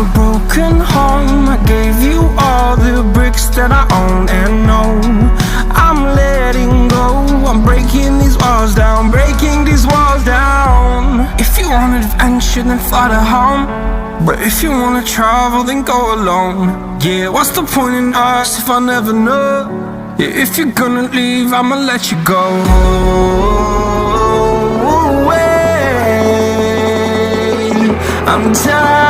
a broken home. I gave you all the bricks that I own and know. I'm letting go, I'm breaking these walls down, breaking these walls down. If you want adventure, then fly to home. But if you wanna travel, then go alone. Yeah, what's the point in us if I never know? Yeah, if you're gonna leave, I'ma let you go. I'm tired